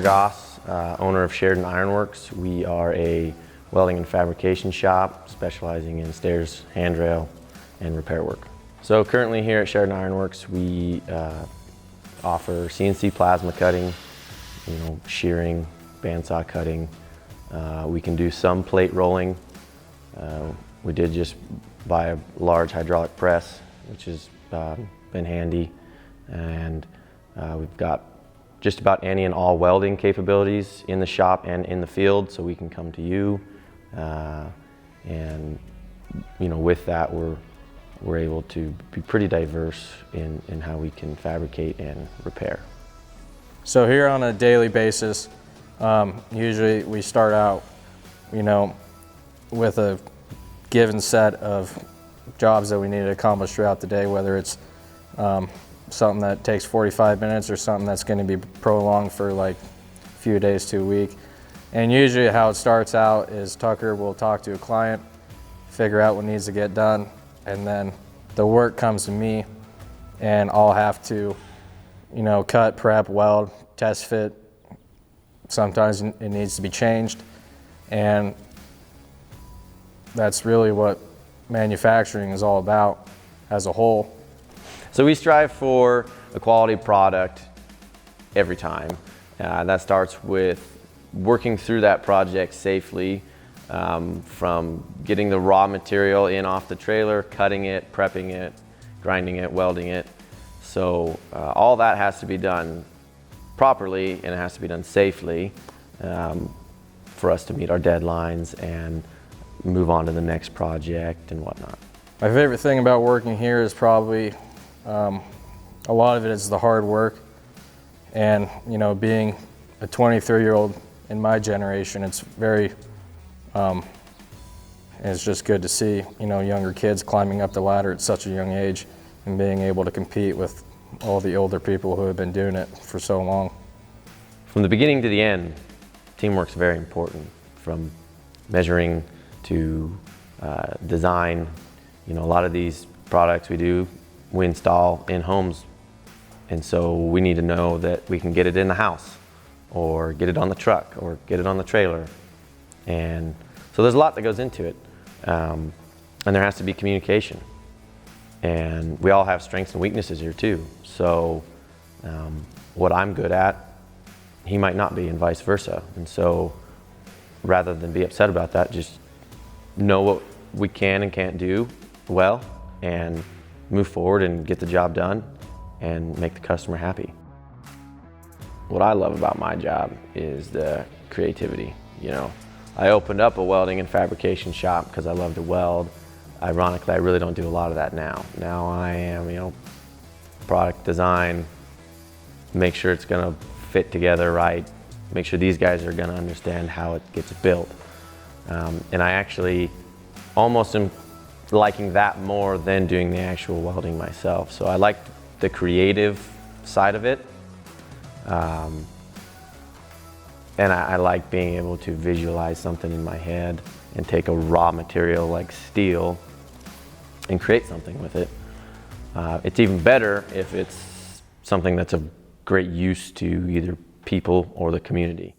Goss, owner of Sheridan Ironworks. We are a welding and fabrication shop specializing in stairs, handrail, and repair work. So currently here at Sheridan Ironworks, we offer CNC plasma cutting, shearing, bandsaw cutting. We can do some plate rolling. We did just buy a large hydraulic press, which has been handy. And we've got just about any and all welding capabilities in the shop and in the field, so we can come to you. And with that, we're able to be pretty diverse in how we can fabricate and repair. So here on a daily basis, usually we start out, with a given set of jobs that we need to accomplish throughout the day, whether it's something that takes 45 minutes or something that's going to be prolonged for like a few days to a week. And usually how it starts out is Tucker will talk to a client, figure out what needs to get done, and then the work comes to me and I'll have to, cut, prep, weld, test fit. Sometimes it needs to be changed, and that's really what manufacturing is all about as a whole. So we strive for a quality product every time. That starts with working through that project safely, from getting the raw material in off the trailer, cutting it, prepping it, grinding it, welding it. So all that has to be done properly, and it has to be done safely for us to meet our deadlines and move on to the next project and whatnot. My favorite thing about working here is probably a lot of it is the hard work, and being a 23-year-old in my generation, it's very it's just good to see younger kids climbing up the ladder at such a young age and being able to compete with all the older people who have been doing it for so long. From the beginning to the end, teamwork's very important. From measuring to design, a lot of these products we install in homes, and so we need to know that we can get it in the house or get it on the truck or get it on the trailer. And so there's a lot that goes into it, and there has to be communication. And we all have strengths and weaknesses here too. So what I'm good at, he might not be, and vice versa. And so rather than be upset about that, just know what we can and can't do well and move forward and get the job done and make the customer happy. What I love about my job is the creativity. I opened up a welding and fabrication shop because I love to weld. Ironically, I really don't do a lot of that now. Now I am, product design, make sure it's gonna fit together right, make sure these guys are gonna understand how it gets built. And I actually almost am liking that more than doing the actual welding myself. So I like the creative side of it. And I like being able to visualize something in my head and take a raw material like steel and create something with it. It's even better if it's something that's of great use to either people or the community.